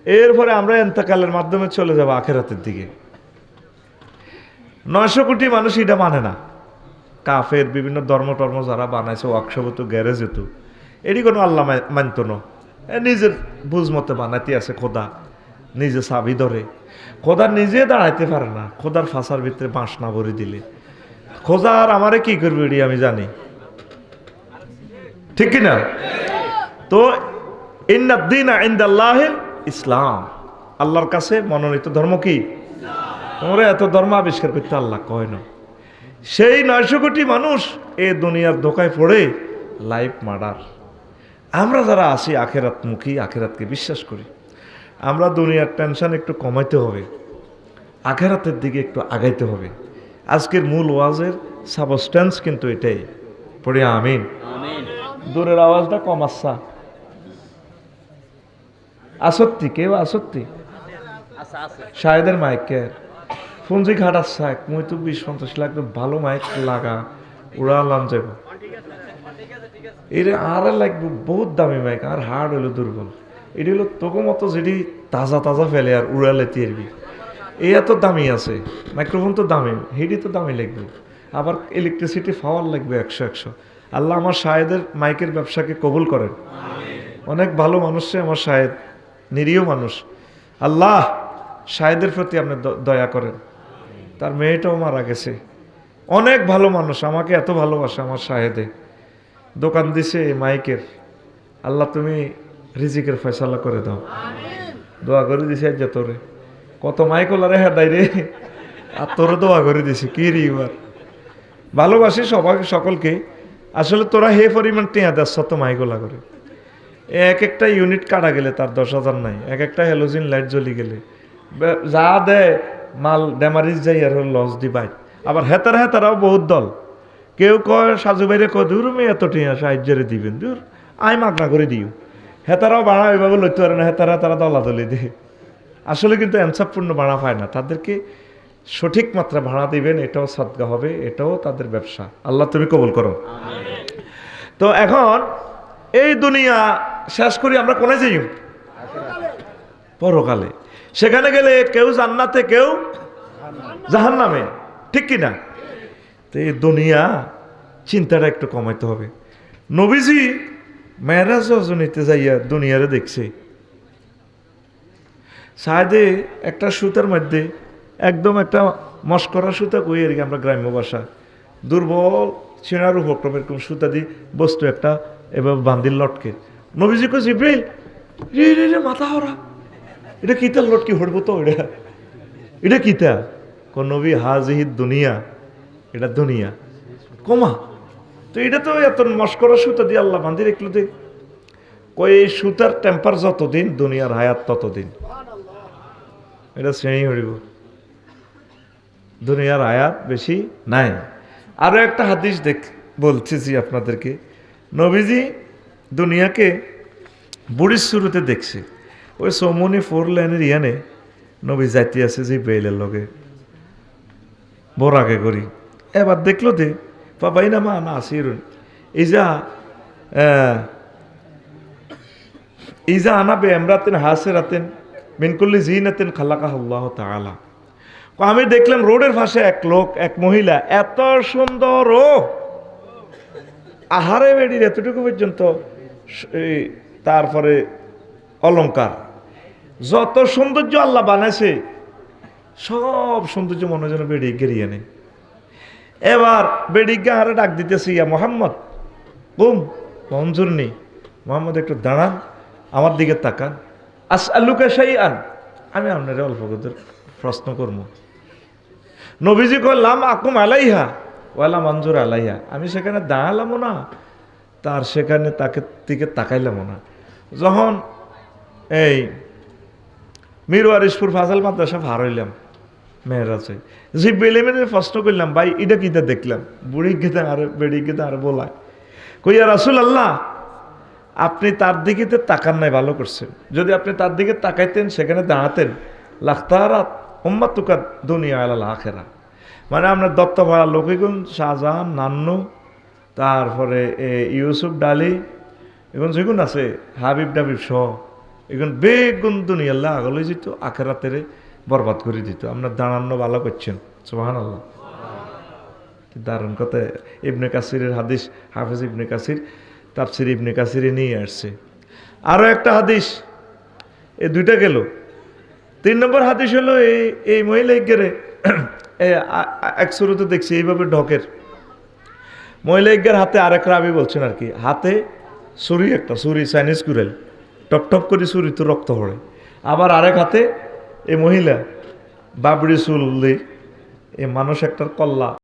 এরপরে আমরা এন্তেকালের মাধ্যমে চলে যাব আখেরাতের দিকে। 900 কোটি মানুষ এটা মানে না। কাফের বিভিন্ন ধর্ম টর্ম যারা বানাইছে, ওয়ার্কশপ হতো, গ্যারেজ হতো, এটি কোনো আল্লাহ মানত না। নিজের বুঝ মতে বানাইতে আছে। খোদা নিজে চাবি ধরে, খোদা নিজে দাঁড়াইতে পারে না। খোদার ফাঁসার ভিতরে বাঁশ না ভরে দিলে খোদা আর আমারে কি করবে এটি আমি জানি, ঠিক কিনা? তো ইন্নাদ-দীনা ইনদাল্লাহিল ইসলাম, আল্লাহর কাছে মনোনীত ধর্ম কি? তোমরা এত ধর্ম আবিষ্কার করতে আল্লাহ কয় না। সেই 900 কোটি মানুষ এ দুনিয়ার ধোকায় পড়ে লাইফ মার্ডার। আমরা যারা আছি আখেরাতমুখী, আখেরাতকে বিশ্বাস করি, আমরা দুনিয়ার টেনশন একটু কমাইতে হবে, আখেরাতের দিকে একটু আগাইতে হবে। আজকের মূল ওয়াজের সাবস্টেন্স কিন্তু এটাই। পড়ি আমিন। দূরের আওয়াজটা কম আসছা, আসত্তি কেউ আসত্তি শাহেদের মাইকের ফোনজি খাটাচ্ছা মুই তো 20-50 লাখ ভালো মাইক লাগা উড়ালাম যাব। এর আরে লাগবে বহুত দামি মাইক, আর হার্ড হইলো দুর্বল। এটি হলো তোকে মতো যেটি তাজা তাজা ফেলে আর উড়ালে তিরবি, এই এত দামি আছে। মাইক্রোফোন তো দামি, হেডি তো দামি লাগবে, আবার ইলেকট্রিসিটি পাওয়ার লাগবে 100। আল্লাহ আমার শাহেদের মাইকের ব্যবসাকে কবুল করেন। অনেক ভালো মানুষ আমার শাহেদ, নিরীহ মানুষ। আল্লাহ শাহেদের প্রতি আপনি দয়া করেন। তার মেয়েটাও মারা গেছে, অনেক ভালো মানুষ, আমাকে এত ভালোবাসে আমার শাহেদে। দোকান দিছে মাইকের, আল্লাহ তুমি রিজিকের ফয়সালা করে দাও। দোয়া করে দিছে যে তোরে কত মাইক ওলারে হেদাই রে, আর তোরে দোয়া করে দিছে কি রে। এবার ভালোবাসি সবাই সকলকে। আসলে তোরা হে পরিমাণ টিয়া দেশ তো মাইকোলা করে, এক একটা ইউনিট কাটা গেলে তার 10,000 নাই, এক একটা হ্যালোজিন লাইট জ্বলি গেলে যা দেয় মাল ড্যামারিজ যাই আর লস দি বাইক। আবার হেতারাও বহুত দল, কেউ কয় সাজু বাইরে কয় দূর মেয়ে এত টিয়া সাহায্যের দিবেন, দূর আই মাগনা করে দিও। হেতারাও বাড়া ওইভাবে লইতে পারে না, তারা দলাদলি দিয়ে। আসলে কিন্তু অ্যানসারপূর্ণ ভাড়া পায় না, তাদেরকে সঠিক মাত্রা ভাড়া দিবেন, এটাও সাদগা হবে, এটাও তাদের ব্যবসা। আল্লাহ তুমি কবুল করো। তো এখন এই দুনিয়া শেষ করি আমরা কোনে যাই? পরকালে। সেখানে গেলে কেউ জান্নাতে কেউ জাহান্নামে, ঠিক কিনা? তো এই দুনিয়া চিন্তাটা একটু কমাইতে হবে। নবীজি মেরাজ রজনীতে যাইয়া দুনিয়ারে দেখছে, সাহেদে একটা সুতার মধ্যে একদম একটা মস্করা সুতা কই আর কি, আমরা গ্রাম্য ভাষা দুর্বল ছিঁড়ার উপক্রম এরকম সুতা দিয়ে বস্তু একটা এবার বান্দির লটকে। নবীজি কই জিব্রাইল রে রে রে মাথা হরা, এটা কিতার লটকি হড়বো তো, এটা কিতা? কোন নবী হাজিহিদ দুনিয়া, এটা দুনিয়া কমা। তো এটা তো এত মস্করা সুতা দিয়ে আল্লাহ বান্দি রেখলো দে। কই এই সুতার টেম্পার যতদিন দুনিয়ার হায়াত ততদিন, এটা শ্রেণী হরিব, দুনিয়ার আয়াত বেশি নাই। আরো একটা হাদিস বলতেছি আপনাদেরকে। নবীজি দুনিয়াকে বুড়ির শুরুতে দেখছে, ওই সৌমনি 4 লাইনের ইয়ানে নবী যাইতে আছে যে বেলের লগে বরাগে করি। এবার দেখলো দে বাবাই না মা না আসির ইজা আনাবে এমরাতেন হাসেরাতেন মিনকুল্লি জিনাতেন খালাকাহ আল্লাহ তাআলা। আমি দেখলাম রোডের পাশে এক লোক, এক মহিলা, এত সুন্দর, ও আহারে বেডির এতটুকু পর্যন্ত, তারপরে অলংকার, যত সৌন্দর্য আল্লাহ বানাইছে সব সৌন্দর্য মনে যেন বেড়ি গেরিয়ে নেই। এবার বেডিকে আরে ডাক দিতেছি, ইয়া মোহাম্মদ কুম মঞ্জুর নেই, মোহাম্মদ একটু দাঁড়ান, আমার দিকে তাকান, আসআলুকা শাইআন, আমি আপনার অল্প করে প্রশ্ন করবো। নবীজি কইলাম আকুম আলাইহা ওয়ালা মঞ্জুর আলাইহা, আমি সেখানে দাঁড়ালামও না, তার সেখানে তাকে দিকে তাকাইলামও না। যখন এই মিরওয়ারিশপুর ফাজাল মাদ্রাসা ভার হইলাম মেয়েরাজে, যে বেলেমেনে প্রশ্ন করলাম, ভাই এটা কিটা দেখলাম, বুড়ি গেতে আর বেড়ি গেতে আর বলায়, কইয়া রাসূল আল্লাহ আপনি তার দিকে তাকান নাই, ভালো করছেন। যদি আপনি তার দিকে তাকাইতেন, সেখানে দাঁড়াতেন, লাখতারাত উম্মাতুকা দুনিয়া আলাল আখিরা, মানে আপনার দত্তপাড়ার লোকগুন শাহজাহান, নান্নু, তারপরে ইউসুফ ডালি এবং যেগুন আছে হাবিব ডাবিব সহ এখন বেগুন দুনিয়াল্লাহ আগলে যেত আখেরাতেরে বরবাদ করে দিত। আপনার দাঁড়ানো ভালো করছেন, সুবহানাল্লাহ। দারুণ কথা। ইবনে কাসিরের হাদিস, হাফেজ ইবনে কাসির তাফসির ইবনে কাসিরে নিয়ে আসছে। আরও একটা হাদিস, এই দুইটা গেল। 3 নম্বর হাদিস হলো এই মহিলা গেরে এক শুরুতে দেখছি এইভাবে ঢকের মহিলা ইজ্ঞার হাতে আরেক রাবি বলছেন আর কি, হাতে ছুরি, একটা ছুরি চাইনিজ কুড়েল, টপ টপ করে ছুরি তো রক্ত পড়ে। আবার আরেক হাতে এই মহিলা বাবড়ি চুল, এই মানুষ একটার কল্লা